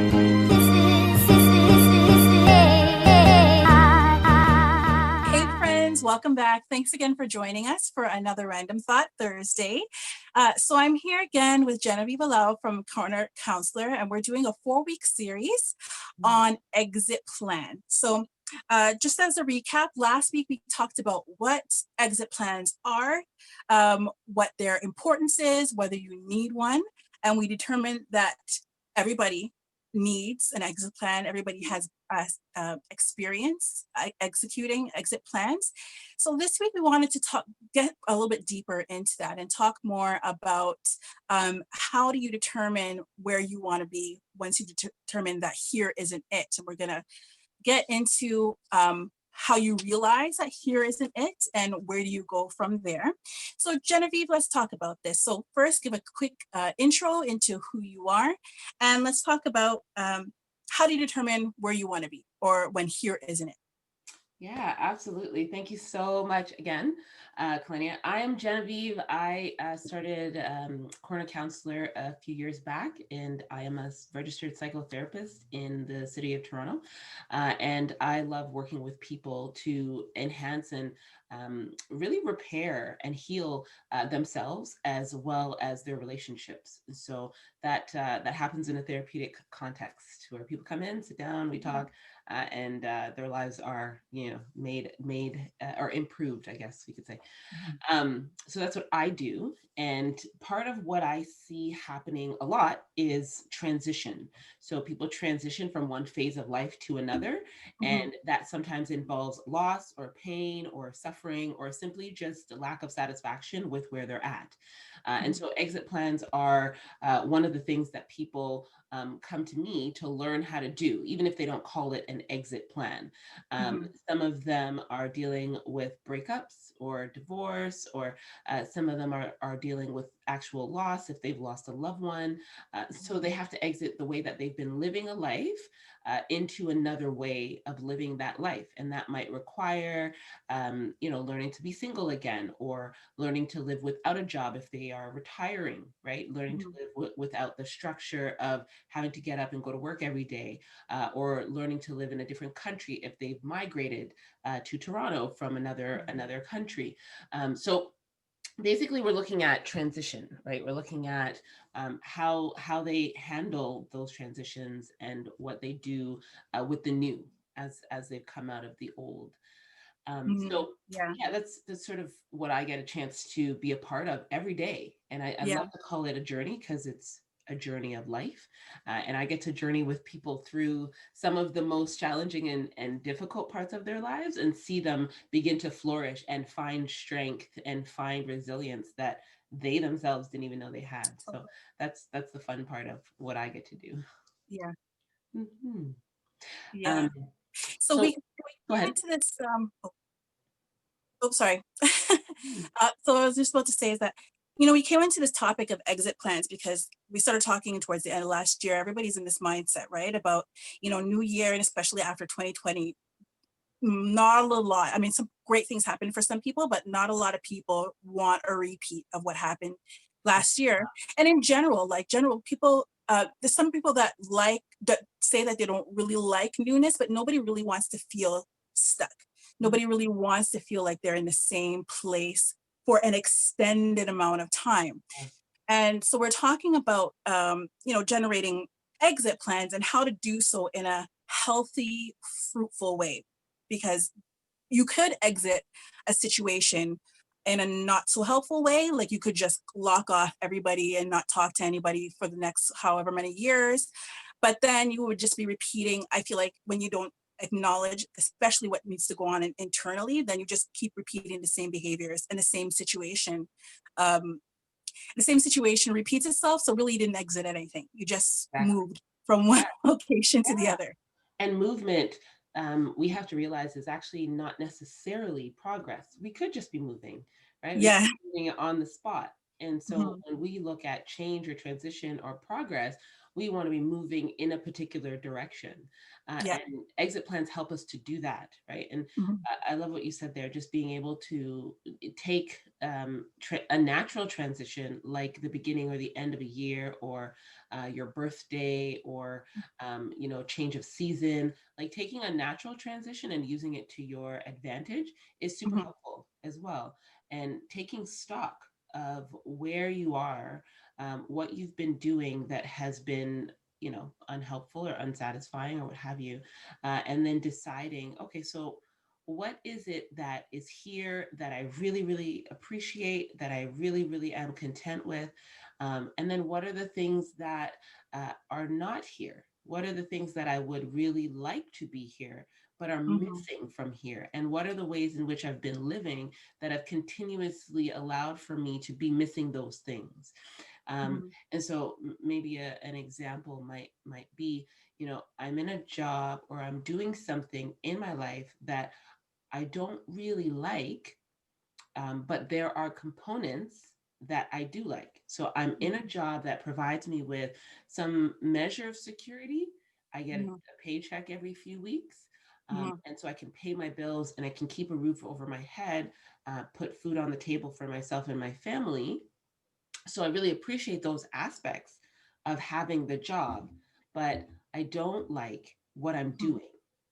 Hey friends, welcome back. Thanks again for joining us for another Random Thought Thursday. So I'm here again with Genevieve Alao from Corner Counsellor, and we're doing a 4-week series on exit plan. So just as a recap, last week we talked about what exit plans are, what their importance is, whether you need one, and we determined that everybody needs an exit plan. Everybody has experience executing exit plans. So this week we wanted to get a little bit deeper into that and talk more about how do you determine where you want to be once you determine that here isn't it. And we're going to get into how you realize that here isn't it and where do you go from there. So Genevieve, let's talk about this. So first, give a quick intro into who you are, and let's talk about how do you determine where you want to be or when here isn't it. Yeah, absolutely. Thank you so much again, Kalenia. I am Genevieve. I started Corner Counselor a few years back, and I am a registered psychotherapist in the city of Toronto. And I love working with people to enhance and really repair and heal themselves as well as their relationships. So that happens in a therapeutic context where people come in, sit down, we talk. And their lives are, made or improved, I guess we could say. So that's what I do. And part of what I see happening a lot is transition. So people transition from one phase of life to another, and that sometimes involves loss or pain or suffering or simply just a lack of satisfaction with where they're at. And so exit plans are one of the things that people come to me to learn how to do, even if they don't call it an exit plan. Some of them are dealing with breakups or divorce, or some of them are dealing with actual loss if they've lost a loved one. So they have to exit the way that they've been living a life into another way of living that life. And that might require, learning to be single again, or learning to live without a job if they are retiring, right? Learning to live without the structure of having to get up and go to work every day, or learning to live in a different country if they've migrated to Toronto from another country. So basically we're looking at transition, right? We're looking at how they handle those transitions and what they do with the new as they've come out of the old. So Yeah. yeah, that's sort of what I get a chance to be a part of every day. And I Yeah. love to call it a journey because it's a journey of life. And I get to journey with people through some of the most challenging and difficult parts of their lives and see them begin to flourish and find strength and find resilience that they themselves didn't even know they had. So that's the fun part of what I get to do. Yeah. Mhm. Yeah. Um, So we so go came ahead. into this sorry. So I was just about to say is that, we came into this topic of exit plans because we started talking towards the end of last year. Everybody's in this mindset, right? About, new year, and especially after 2020, not a lot. I mean, some great things happened for some people, but not a lot of people want a repeat of what happened last year. And in general, general people, there's some people that say that they don't really like newness, but nobody really wants to feel stuck. Nobody really wants to feel like they're in the same place for an extended amount of time. And so we're talking about, generating exit plans and how to do so in a healthy, fruitful way. Because you could exit a situation in a not so helpful way. Like you could just lock off everybody and not talk to anybody for the next however many years. But then you would just be repeating. I feel like when you don't acknowledge, especially what needs to go on internally, then you just keep repeating the same behaviors and the same situation. Um, the same situation repeats itself. So really you didn't exit anything. You just Exactly. moved from one Yeah. location to the other. And movement, we have to realize, is actually not necessarily progress. We could just be moving, right? We could Yeah. be moving on the spot. And so Mhm. when we look at change or transition or progress, we want to be moving in a particular direction. Yeah. And exit plans help us to do that, right? And Mhm. I love what you said there, just being able to take a natural transition, like the beginning or the end of a year, or your birthday, or change of season. Like taking a natural transition and using it to your advantage is super Mhm. helpful as well. And taking stock of where you are, what you've been doing that has been unhelpful or unsatisfying or what have you, and then deciding, okay, so what is it that is here that I really, really appreciate, that I really, really am content with? And then what are the things that are not here? What are the things that I would really like to be here, but are Mhm. missing from here? And what are the ways in which I've been living that have continuously allowed for me to be missing those things? Mhm. And so maybe an example might be, I'm in a job or I'm doing something in my life that I don't really like, but there are components that I do like. So I'm in a job that provides me with some measure of security. I get a Mhm. paycheck every few weeks. Mhm. And so I can pay my bills and I can keep a roof over my head, put food on the table for myself and my family. So I really appreciate those aspects of having the job, but I don't like what I'm Mhm. doing.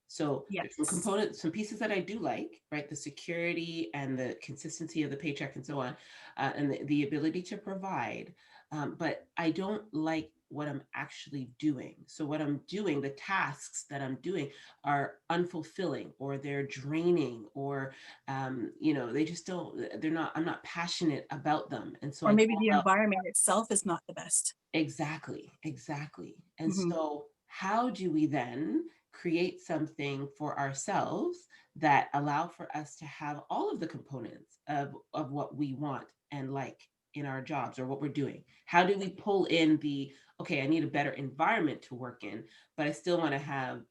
So there's some Yes. components, some pieces that I do like, right? The security and the consistency of the paycheck and so on, and the ability to provide. But I don't like what I'm actually doing. So what I'm doing, the tasks that I'm doing are unfulfilling, or they're draining, or they just don't, they're not, I'm not passionate about them. And so Or I maybe go the about. environment itself is not the best. Exactly, exactly. And Mhm. so how do we then create something for ourselves that allow for us to have all of the components of what we want and like in our jobs or what we're doing? How do we pull in the, okay, I need a better environment to work in, but I still want to have,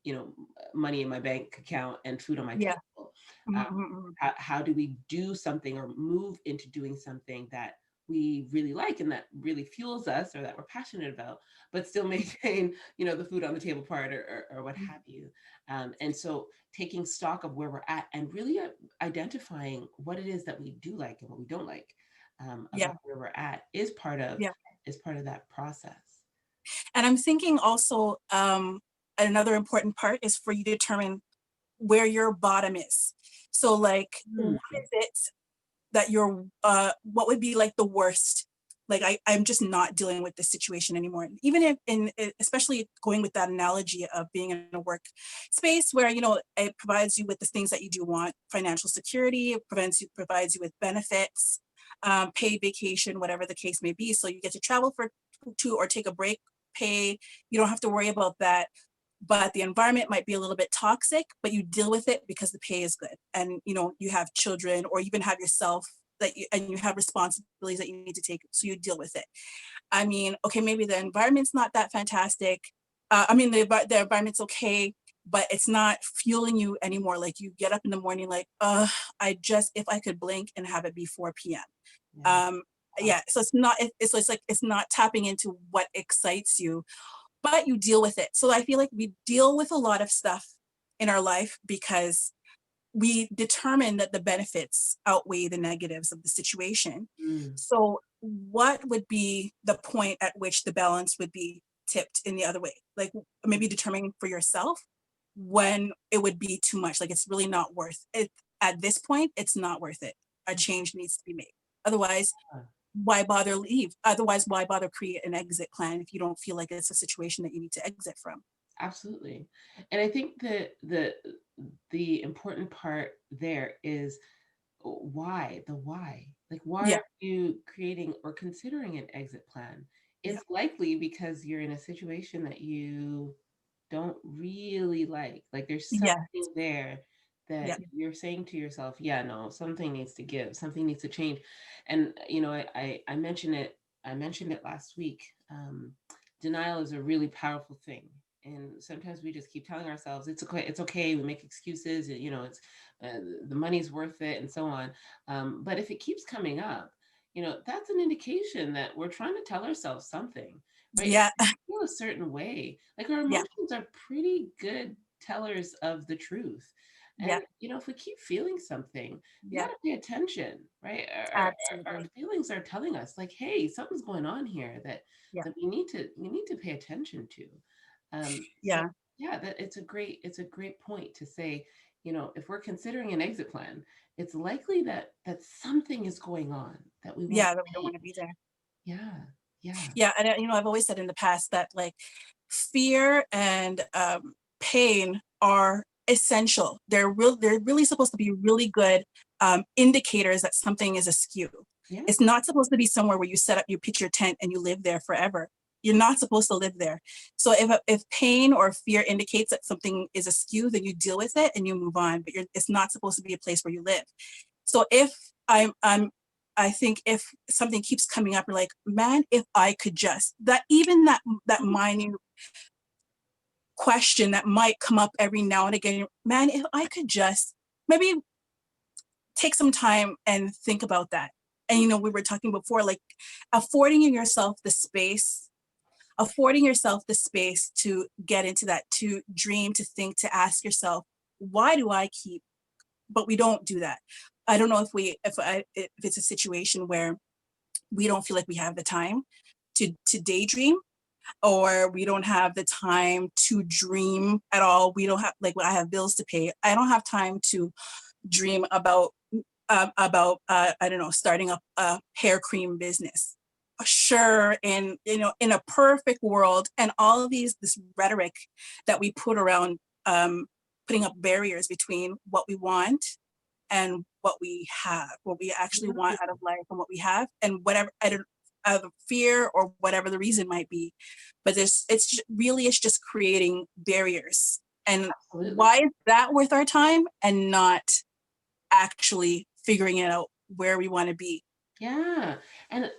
money in my bank account and food on my Yeah. table? Mhm. Um, Mhm. Mhm. how do we do something or move into doing something that we really like and that really fuels us or that we're passionate about, but still maintain, the food on the table part, or what have you. And so taking stock of where we're at and really identifying what it is that we do like and what we don't like, Yeah. about where we're at is part of that process. And I'm thinking also, another important part is for you to determine where your bottom is. So like, what Mm, is it that you're, what would be like the worst? Like I'm just not dealing with this situation anymore. Even if especially going with that analogy of being in a work space where, it provides you with the things that you do want, financial security, it provides you with benefits, paid vacation, whatever the case may be. So you get to travel for or take a break paid. You don't have to worry about that, but the environment might be a little bit toxic, but you deal with it because the pay is good. And you have children or even have yourself and you have responsibilities that you need to take. So you deal with it. I mean, okay, maybe the environment's not that fantastic. I mean, the environment's okay, but it's not fueling you anymore. Like you get up in the morning, like, if I could blink and have it be 4 p.m. yeah. Um, yeah, so it's like it's not tapping into what excites you, but you deal with it. So I feel like we deal with a lot of stuff in our life because we determine that the benefits outweigh the negatives of the situation. Mm, So what would be the point at which the balance would be tipped in the other way? Like maybe determining for yourself when it would be too much. Like it's really not worth it. At this point, it's not worth it. A change needs to be made. Otherwise, yeah. why bother leave? Otherwise, why bother create an exit plan if you don't feel like it's a situation that you need to exit from? Absolutely. And I think that the important part there is why, the why. Like, why Yeah, are you creating or considering an exit plan? yeah, It's likely because you're in a situation that you don't really like. Like, there's yeah, something there that yeah. you're saying to yourself, yeah, no, something needs to give, something needs to change. And, I mentioned it last week. Denial is a really powerful thing. And sometimes we just keep telling ourselves it's okay. We make excuses. It's the money's worth it, and so on. But if it keeps coming up, that's an indication that we're trying to tell ourselves something, right? Yeah. We feel a certain way. Like our Yeah. emotions are pretty good tellers of the truth. Yeah. And if we keep feeling something, we Yeah. got to pay attention, right? Our Absolutely. feelings are telling us, like, hey, something's going on here that Yeah. we need to pay attention to. So Yeah. yeah, that it's a great point to say, if we're considering an exit plan, it's likely that something is going on that we want Yeah. to That we don't change. want to be there. Yeah, yeah. Yeah. And, I've always said in the past that like fear and pain are essential. They're really supposed to be really good indicators that something is askew. Yeah, It's not supposed to be somewhere where you pitch your tent and you live there forever. You're not supposed to live there. So if pain or fear indicates that something is askew, then you deal with it and you move on. But it's not supposed to be a place where you live. So if I think if something keeps coming up, you're like, man, if I could just that even that minute question that might come up every now and again, man, if I could just maybe take some time and think about that. And we were talking before, like affording yourself the space, affording yourself the space to get into that, to dream, to think, to ask yourself, why do I keep, but we don't do that. I don't know if it's a situation where we don't feel like we have the time to daydream, or we don't have the time to dream at all. We don't have, like, I have bills to pay. I don't have time to dream about I don't know, starting up a hair cream business. Sure, in a perfect world, and all of this rhetoric that we put around putting up barriers between what we want and what we have, what we actually want out of life, and what we have, and whatever, I don't, out of fear or whatever the reason might be. But it's just creating barriers. And absolutely. why is that worth our time and not actually figuring it out where we want to be? Yeah. And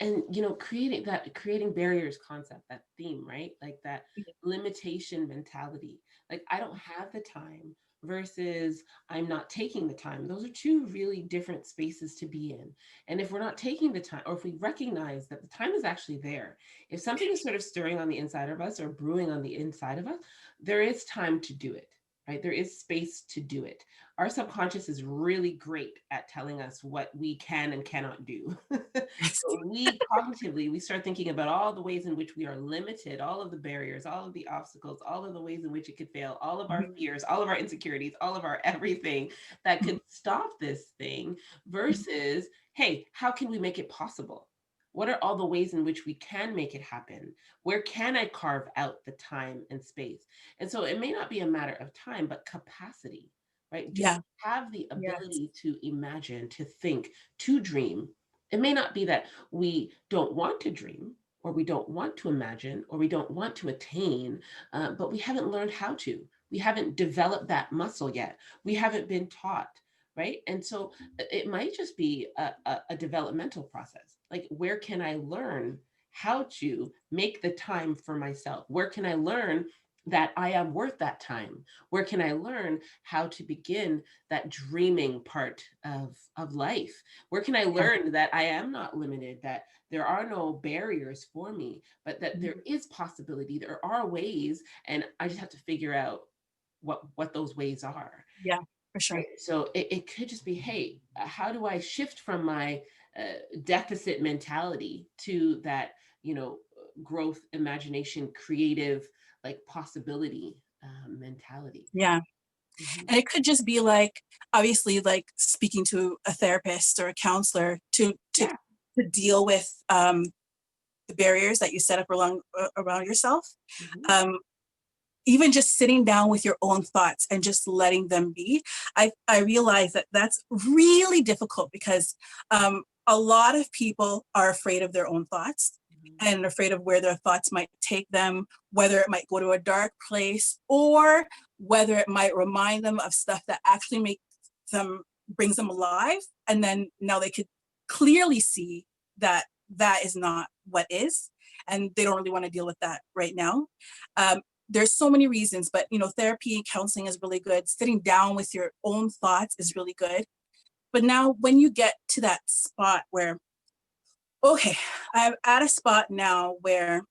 creating barriers concept, that theme, right? Like that limitation mentality. Like I don't have the time versus I'm not taking the time. Those are two really different spaces to be in. And if we're not taking the time, or if we recognize that the time is actually there, if something is sort of stirring on the inside of us or brewing on the inside of us, there is time to do it. Right? There is space to do it. Our subconscious is really great at telling us what we can and cannot do. So we cognitively, we start thinking about all the ways in which we are limited, all of the barriers, all of the obstacles, all of the ways in which it could fail, all of our fears, all of our insecurities, all of our everything that could stop this thing versus, hey, how can we make it possible? What are all the ways in which we can make it happen? Where can I carve out the time and space? And so it may not be a matter of time, but capacity, right? Do we Yeah. have the Yes. ability to imagine, to think, to dream? It may not be that we don't want to dream, or we don't want to imagine, or we don't want to attain, but we haven't learned how to. We haven't developed that muscle yet. We haven't been taught, right? And so it might just be a developmental process. Like, where can I learn how to make the time for myself? Where can I learn that I am worth that time? Where can I learn how to begin that dreaming part of life? Where can I Yeah. learn that I am not limited, that there are no barriers for me, but that there Mhm. is possibility, there are ways, and I just have to figure out what those ways are. Yeah, for sure. Right? So it could just be, hey, how do I shift from my deficit mentality to that, growth, imagination, creative, like possibility mentality? Yeah. Mhm. And it could just be like, obviously, like speaking to a therapist or a counselor Yeah. to deal with the barriers that you set up around yourself. Mhm. Um, Even just sitting down with your own thoughts and just letting them be. I realize that that's really difficult because a lot of people are afraid of their own thoughts Mhm. and afraid of where their thoughts might take them, whether it might go to a dark place or whether it might remind them of stuff that actually makes them brings them alive. And then now they could clearly see that that is not what is, and they don't really want to deal with that right now. Um, there's so many reasons, but therapy and counseling is really good. Sitting down with your own thoughts is really good. But now when you get to that spot where, okay, I'm at a spot now where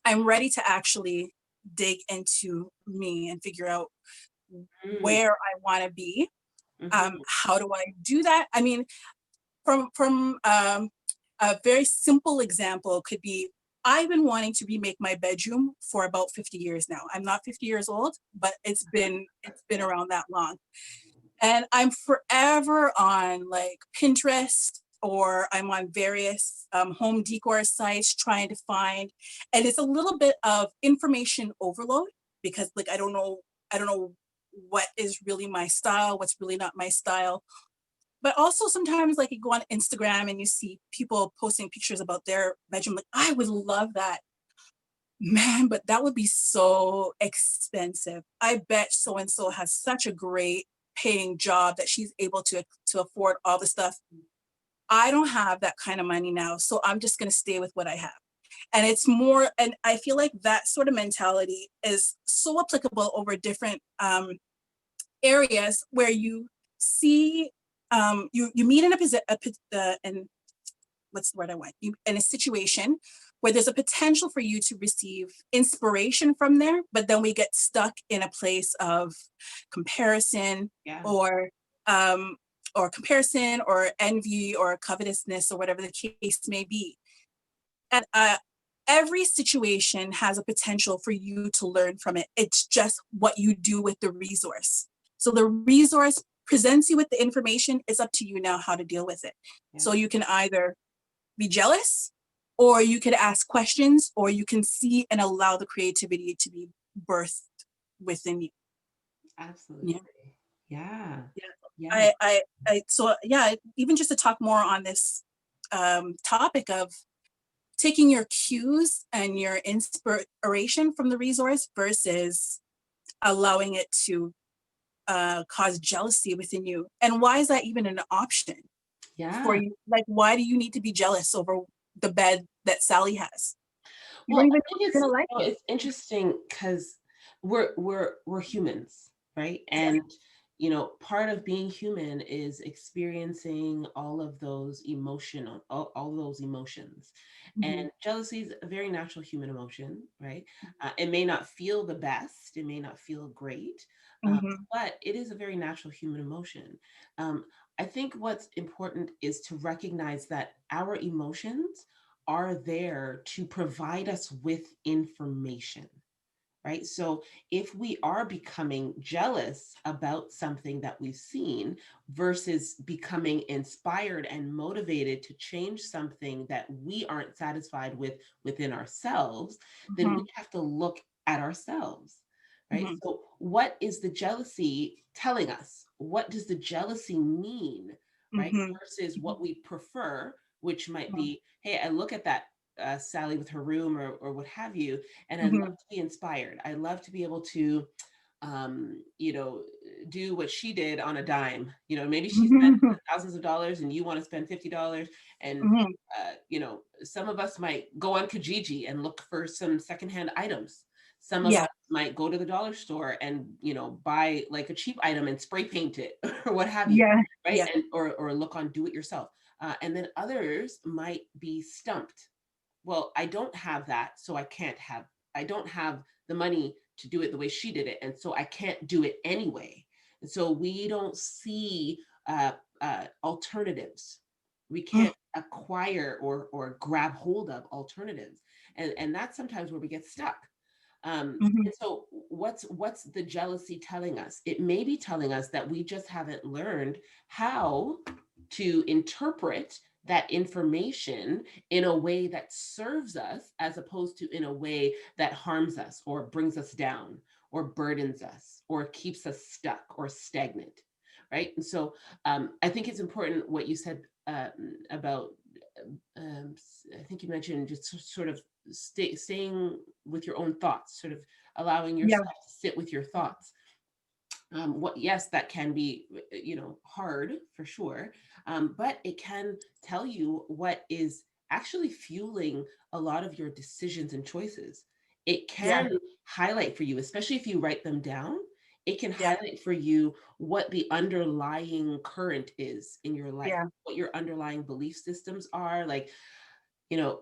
I'm ready to actually dig into me and figure out Mm, where I want to be. mhm. How do I do that? I mean, from a very simple example could be, I've been wanting to remake my bedroom for about 50 years now. I'm not 50 years old, but it's been around that long. And I'm forever on like Pinterest, or I'm on various home decor sites trying to find, and it's a little bit of information overload because like I don't know what is really my style, what's really not my style. But also sometimes like you go on Instagram and you see people posting pictures about their bedroom, like I would love that. Man, but that would be so expensive. I bet so and so has such a great paying job that she's able to afford all the stuff. I don't have that kind of money now, so I'm just going to stay with what I have. And it's more, and I feel like that sort of mentality is so applicable over different areas where you see, you meet in in what's the word I want? You in a situation where there's a potential for you to receive inspiration from there, but then we get stuck in a place of comparison, Yeah. or um or comparison or envy or covetousness or whatever the case may be. And every situation has a potential for you to learn from it. It's just what you do with the resource. So the resource presents you with the information. It's up to you now how to deal with it. Yeah. So you can either be jealous, or you could ask questions, or you can see and allow the creativity to be birthed within you. Absolutely. Yeah. Yeah. Yeah. Yeah. So yeah, even just to talk more on this topic of taking your cues and your inspiration from the resource versus allowing it to cause jealousy within you. And why is that even an option for Yeah. you? Like, why do you need to be jealous over the bed that Sally has? You don't Well, I even know think if you're gonna like it. it's interesting because we're humans, right? Yeah. And part of being human is experiencing all those emotions. Mhm. And jealousy is a very natural human emotion, right? It may not feel the best, it may not feel great, uh, Mhm. but it is a very natural human emotion. Um, I think what's important is to recognize that our emotions are there to provide us with information, right? So if we are becoming jealous about something that we've seen versus becoming inspired and motivated to change something that we aren't satisfied with within ourselves, then we Mhm. have to look at ourselves, right? Mhm. So what is the jealousy telling us? What does the jealousy mean, right? Mhm. Versus what we prefer, which might Mhm. be, hey, I look at that Sally with her room or what have you, and I love Mhm. to be inspired. I love to be able to, you know, do what she did on a dime. Maybe she spent Mhm. thousands of dollars and you want to spend $50. And, Mhm. some of us might go on Kijiji and look for some secondhand items. Some of Yeah. us might go to the dollar store and, buy like a cheap item and spray paint it or what have you. Yeah. Right. Yeah. And, or look on do it yourself. And then others might be stumped. Well, I don't have that, so I don't have the money to do it the way she did it, and so I can't do it anyway. And so we don't see alternatives. We Mm. can't acquire or grab hold of alternatives, and that's sometimes where we get stuck. Mhm. And so what's the jealousy telling us? It may be telling us that we just haven't learned how to interpret that information in a way that serves us as opposed to in a way that harms us or brings us down or burdens us or keeps us stuck or stagnant, right? And so I think it's important what you said about I think you mentioned just sort of staying with your own thoughts, sort of allowing Yeah. yourself to sit with your thoughts. Yes, that can be hard for sure, but it can tell you what is actually fueling a lot of your decisions and choices. It Yeah. can highlight for you, especially if you write them down. It can Yeah. highlight for you what the underlying current is in your life, Yeah. what your underlying belief systems are. Like,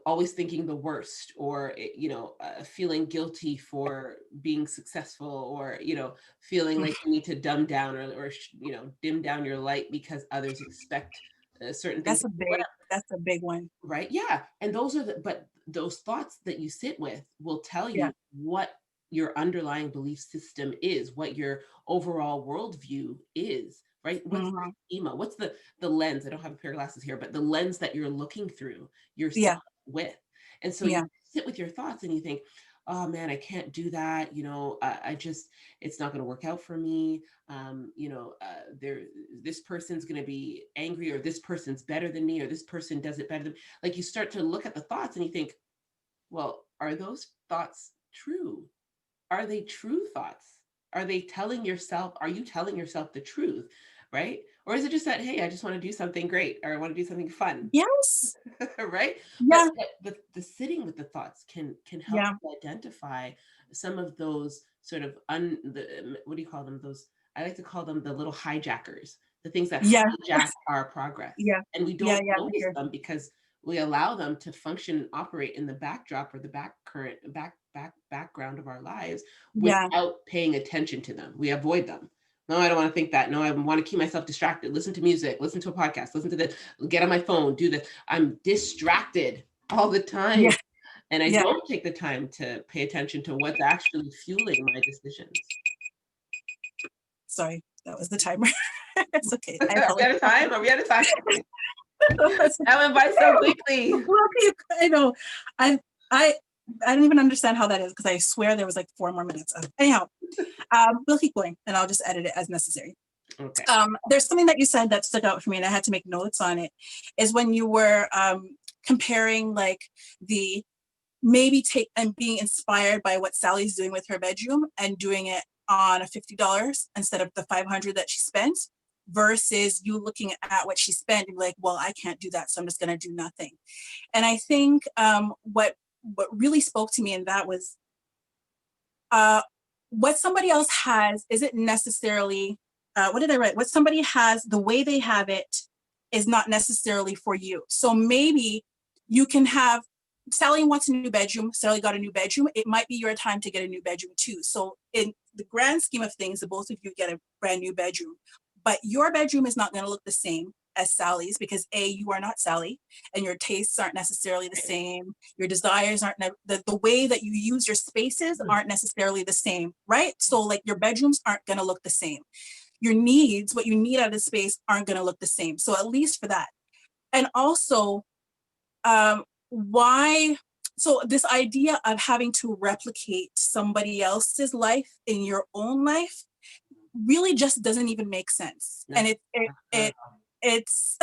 always thinking the worst, or, feeling guilty for being successful, or, feeling Mm. like you need to dumb down, or dim down your light because others expect certain things. That's a big one. Right. Yeah. And but those thoughts that you sit with will tell Yeah. you what your underlying belief system is, what your overall worldview is, right? What's the Mhm. schema? What's the lens? I don't have a pair of glasses here, but the lens that you're looking through yourself Yeah. with. And so you Yeah. sit with your thoughts and you think, oh man, I can't do that. I just, it's not going to work out for me. There, this person's going to be angry, or this person's better than me, or this person does it better than, like, you start to look at the thoughts and you think, well, are those thoughts true? Are they true thoughts? Are you telling yourself the truth? Right? Or is it just that, hey, I just want to do something great, or I want to do something fun? Yes. Right? But Yeah. the sitting with the thoughts can help Yeah. you identify some of those sort of what do you call them? Those, I like to call them the little hijackers, the things that Yeah. hijack our progress. Yeah. And we Yeah. don't Yeah, for notice sure. them because we allow them to function and operate in the backdrop, or the background of our lives, Yeah. without paying attention to them. We avoid them. No, I don't want to think that. No, I want to keep myself distracted. Listen to music, listen to a podcast, listen to this, get on my phone, do this. I'm distracted all the time. Yeah. And I Yeah. don't take the time to pay attention to what's actually fueling my decisions. Sorry, that was the timer. It's okay. I Are we apologize. out of time? Are we out of time? That's That went by so quickly. okay. I know. I I I don't even understand how that is, because I swear there was like 4 more minutes. Anyhow, we'll keep going, and I'll just edit it as necessary. Okay. There's something that you said that stuck out for me, and I had to make notes on it. Is when you were comparing like the maybe take and being inspired by what Sally's doing with her bedroom and doing it on a $50 instead of the 500 that she spent, versus you looking at what she spent and be like, well, I can't do that, so I'm just going to do nothing. And I think what really spoke to me in that was uh, what somebody else has isn't necessarily what did I write? What somebody has, the way they have it is not necessarily for you. So maybe you can have Sally wants a new bedroom. Sally got a new bedroom. It might be your time to get a new bedroom too. So in the grand scheme of things, the both of you get a brand new bedroom, but your bedroom is not going to look the same as Sally's, because you are not Sally, and your tastes aren't necessarily the same. Your desires aren't the way that you use your spaces aren't necessarily the same, right? So like your bedrooms aren't going to look the same. Your needs, what you need out of the space, aren't going to look the same. So at least for that. And also, why? So this idea of having to replicate somebody else's life in your own life really just doesn't even make sense. No. And it's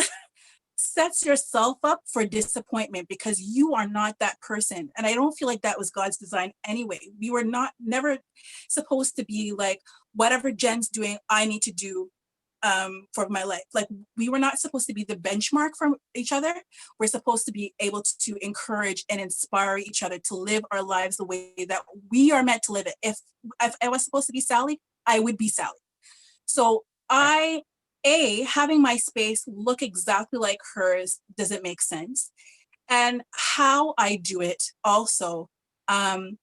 sets yourself up for disappointment, because you are not that person. And I don't feel like that was God's design anyway. We were not never supposed to be like, whatever Jen's doing, I need to do for my life. Like, we were not supposed to be the benchmark for each other. We're supposed to be able to encourage and inspire each other to live our lives the way that we are meant to live it. If I was supposed to be Sally, I would be Sally. So having my space look exactly like hers doesn't make sense. And how I do it also um,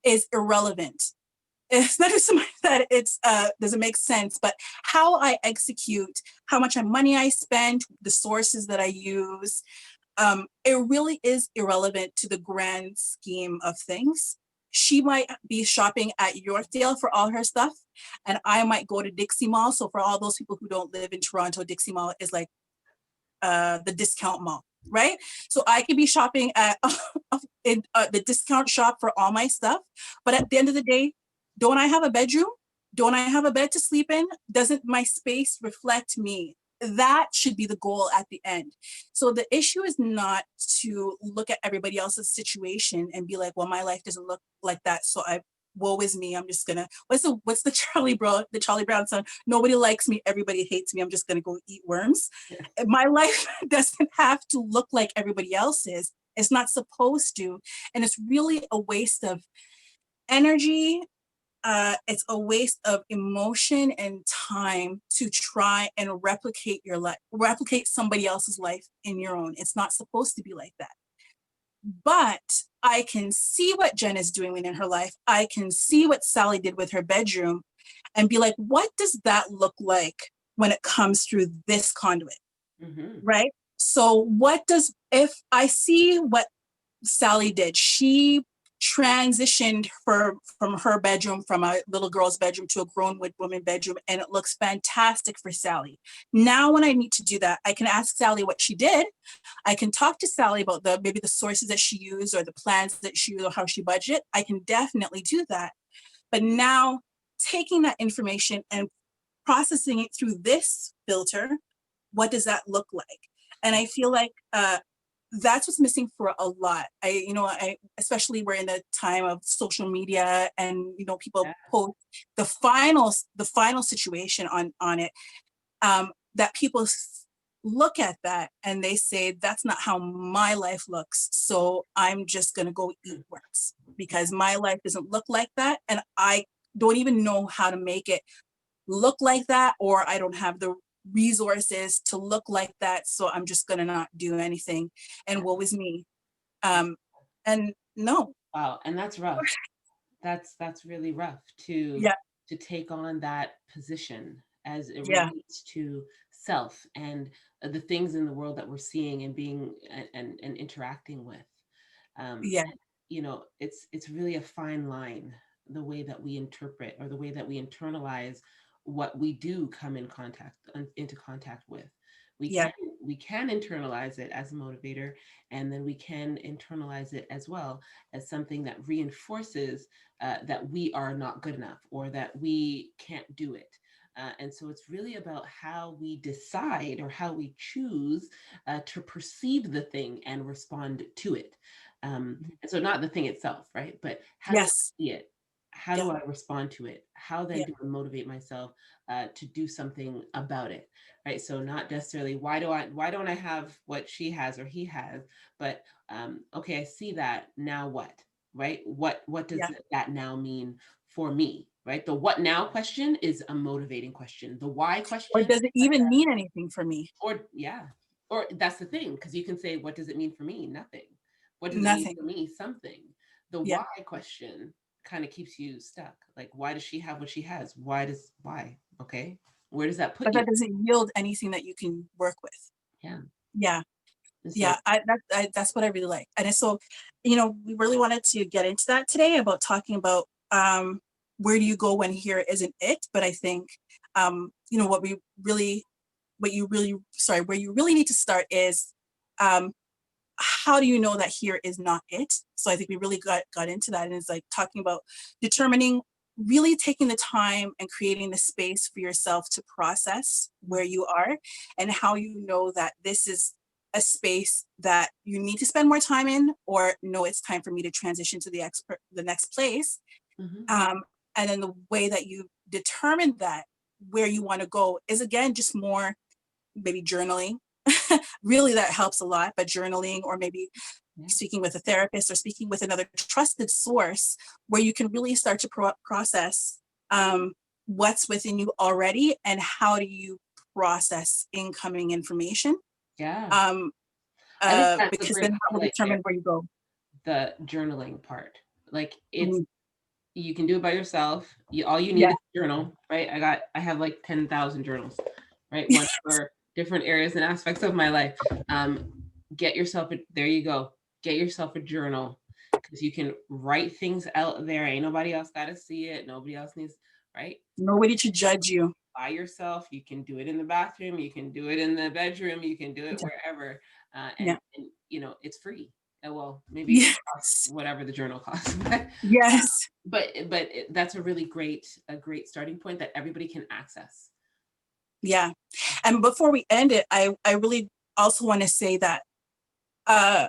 is irrelevant. It's not so much that it's doesn't make sense, but how I execute, how much money I spend, the sources that I use, it really is irrelevant to the grand scheme of things. She might be shopping at Yorkdale for all her stuff, and I might go to Dixie Mall. So for all those people who don't live in Toronto, Dixie Mall is like the discount mall, right? So I could be shopping at in the discount shop for all my stuff, but at the end of the day, don't I have a bedroom? Don't I have a bed to sleep in? Doesn't my space reflect me? That should be the goal at the end. So the issue is not to look at everybody else's situation and be like, well, my life doesn't look like that, so woe is me. I'm just gonna what's the Charlie Brown song? Nobody likes me, everybody hates me. I'm just gonna go eat worms. My life doesn't have to look like everybody else's. It's not supposed to, and it's really a waste of energy. It's a waste of emotion and time to try and replicate your life, replicate somebody else's life in your own. It's not supposed to be like that. but I can see what Jen is doing in her life. I can see what Sally did with her bedroom and be like, what does that look like when it comes through this conduit? Mm-hmm. Right? So if I see what Sally did, she transitioned from her bedroom, from a little girl's bedroom to a grown woman bedroom, and it looks fantastic for Sally. Now when I need to do that, I can ask Sally what she did. I can talk to Sally about maybe the sources that she used or the plans that she used or how she budget. I can definitely do that. But now taking that information and processing it through this filter, what does that look like? And I feel like that's what's missing for a lot. I especially we're in the time of social media, and people Yeah. post the final situation on it. That people look at that and they say, that's not how my life looks. So I'm just going to go eat worse because my life doesn't look like that. And I don't even know how to make it look like that, or I don't have the resources to look like that. So I'm just going to not do anything. And woe is me. And no. Wow. And that's rough. That's really rough to Yeah. take on that position as it Yeah. relates to self and the things in the world that we're seeing and being and interacting with. Yeah. It's really a fine line, the way that we interpret or the way that we internalize what we do come into contact with. We Yeah. can we can internalize it as a motivator, and then we can internalize it as well as something that reinforces that we are not good enough or that we can't do it. And so it's really about how we decide or how we choose to perceive the thing and respond to it. And so not the thing itself, right? But how do I Yes. see it? How Yeah. do I respond to it? How then Yeah. do I motivate myself to do something about it? Right. So not necessarily why don't I have what she has or he has, but okay, I see that. Now what? Right? What does Yeah. that now mean for me? Right. The what now question is a motivating question. The why Or question, does it even mean anything for me? or yeah, or that's the thing, because you can say, what does it mean for me? Nothing. What does it mean Nothing. for me? Something. The Yeah. why question kind of keeps you stuck. Like, why does she have what she has? Why? Okay. Where does that put But you? that doesn't yield anything that you can work with. Yeah. Yeah. And so, Yeah. That's what I really like. And so, we really wanted to get into that today about talking about where do you go when here isn't it? But I think, where you really need to start is um, how do you know that here is not it? So I think we really got into that, and it's like talking about determining, really taking the time and creating the space for yourself to process where you are, and how you know that this is a space that you need to spend more time in, or no, it's time for me to transition to the next place. mhm, um, and then the way that you determine that where you want to go is, again, just more maybe journaling. Really, that helps a lot. But journaling, or maybe yeah, speaking with a therapist or speaking with another trusted source, where you can really start to process what's within you already, and how do you process incoming information. yeah. um, I think that's a because great then that will highlight there, determine where you go. the journaling part. Like, it's Mhm. you can do it by yourself. All you need Yeah. is a journal, right? I have like 10,000 journals, right? One for different areas and aspects of my life. Um, there you go. Get yourself a journal, because you can write things out there. Ain't nobody else got to see it. Nobody else needs, right? Nobody to judge you. By yourself. You can do it in the bathroom. You can do it in the bedroom. You can do it wherever. Yeah. And it's free. Well, maybe it costs Yes. whatever the journal costs, Yes. that's a great starting point that everybody can access. Yeah. And before we end it, I really also want to say that uh,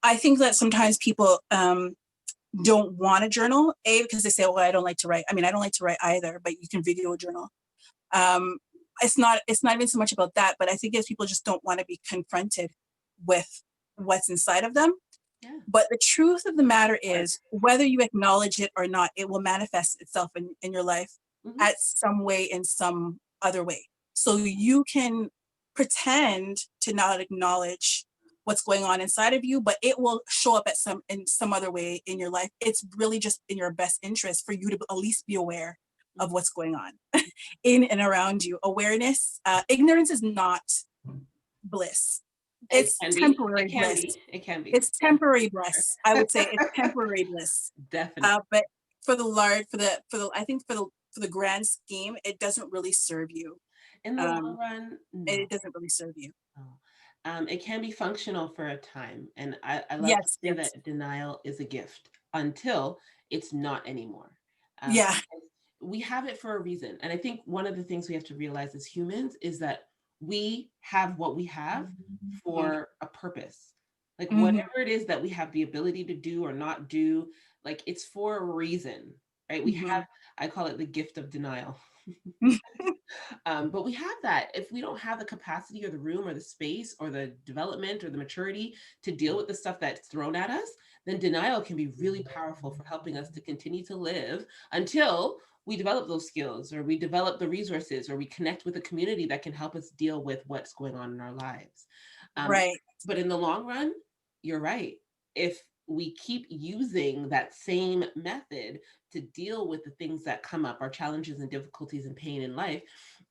I think that sometimes people don't want to journal, because they say, well, I don't like to write. I mean, I don't like to write either, but you can video journal. Um, it's not even so much about that, but I think it's people just don't want to be confronted with what's inside of them. Yeah. But the truth of the matter is, whether you acknowledge it or not, it will manifest itself in your life Mm-hmm. at some way, in some other way. So you can pretend to not acknowledge what's going on inside of you, but it will show up in some other way in your life. It's really just in your best interest for you to at least be aware of what's going on in and around you. Awareness, ignorance is not bliss. It It's can be. temporary It can bliss. be. It can be. It's temporary bliss. I would say it's temporary bliss. Definitely. But for the I think for the grand scheme, it doesn't really serve you. In the long run, no. It doesn't really serve you. No. It can be functional for a time. And I love to Yes, say yes. that denial is a gift until it's not anymore. Yeah. We have it for a reason. And I think one of the things we have to realize as humans is that we have what we have for a purpose. Like whatever it is that we have the ability to do or not do, like it's for a reason, right? We have, I call it the gift of denial. But we have that. If we don't have the capacity or the room or the space or the development or the maturity to deal with the stuff that's thrown at us, then denial can be really powerful for helping us to continue to live until we develop those skills, or we develop the resources, or we connect with a community that can help us deal with what's going on in our lives. Right. But in the long run, you're right. If we keep using that same method to deal with the things that come up, our challenges and difficulties and pain in life,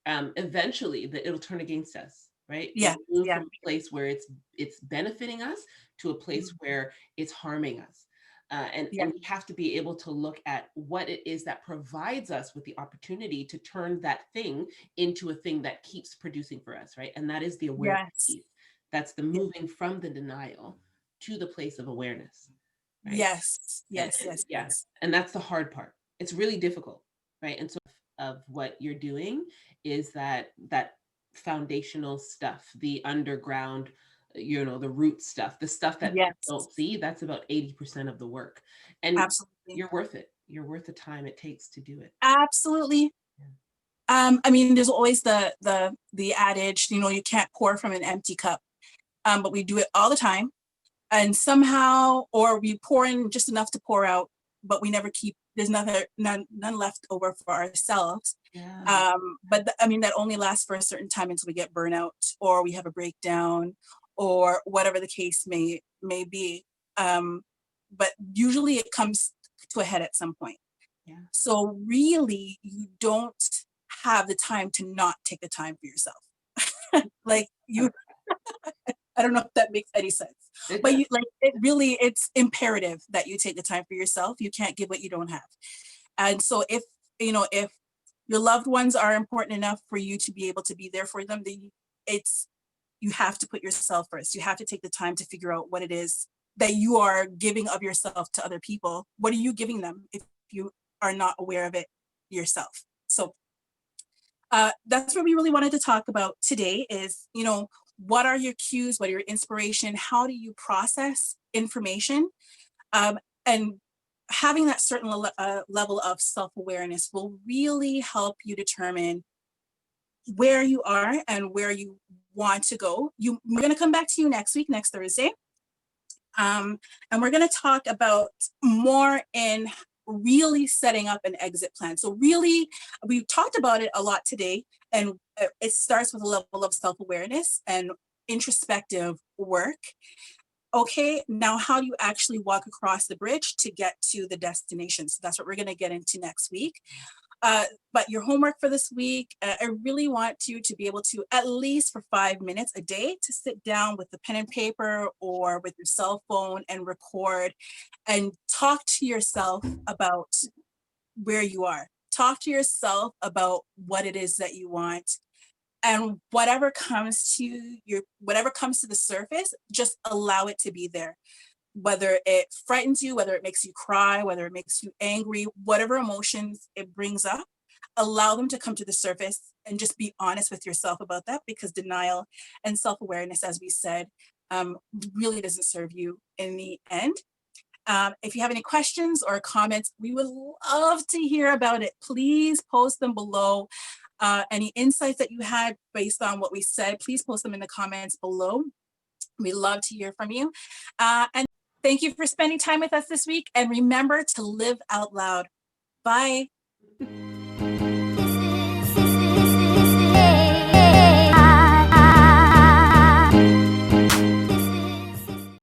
eventually it'll turn against us, right? Yeah. We'll move Yeah. from a place where it's benefiting us to a place where it's harming us. And we have to be able to look at what it is that provides us with the opportunity to turn that thing into a thing that keeps producing for us, right? And that is the awareness piece. That's the moving from the denial to the place of awareness. Right? Yes. Yes. Yes. Yeah. Yes. And that's the hard part. It's really difficult, right? And so of what you're doing is that foundational stuff, the underground, the root stuff, the stuff that people Yes. don't see, that's about 80% of the work. And Absolutely. you're worth it. You're worth the time it takes to do it. Absolutely. I mean, there's always the adage, you can't pour from an empty cup. But we do it all the time. And somehow, or we pour in just enough to pour out, but we never there's none left over for ourselves. Yeah. But I mean, that only lasts for a certain time until we get burnout or we have a breakdown or whatever the case may be. But usually it comes to a head at some point. Yeah. So really, you don't have the time to not take the time for yourself. Like you, I don't know if that makes any sense, but it's imperative that you take the time for yourself. You can't give what you don't have. And so if your loved ones are important enough for you to be able to be there for them, then you have to put yourself first. You have to take the time to figure out what it is that you are giving of yourself to other people. What are you giving them if you are not aware of it yourself? So that's what we really wanted to talk about today is, what are your cues? What are your inspiration? How do you process information? And having that certain level of self-awareness will really help you determine where you are and where you want to go. We're going to come back to you next week, next Thursday. And we're going to talk about more in really setting up an exit plan. So really, we've talked about it a lot today, and it starts with a level of self-awareness and introspective work. Okay, now how do you actually walk across the bridge to get to the destination? So that's what we're going to get into next week. But your homework for this week, I really want you to be able to, at least for 5 minutes a day, to sit down with the pen and paper or with your cell phone and record and talk to yourself about where you are. Talk to yourself about what it is that you want. And whatever comes to the surface, just allow it to be there. Whether it frightens you, whether it makes you cry, whether it makes you angry, whatever emotions it brings up, allow them to come to the surface and just be honest with yourself about that, because denial and self-awareness, as we said, really doesn't serve you in the end. If you have any questions or comments, we would love to hear about it. Please post them below. Any insights that you had based on what we said, please post them in the comments below. We love to hear from you. And thank you for spending time with us this week. And remember to live out loud. Bye.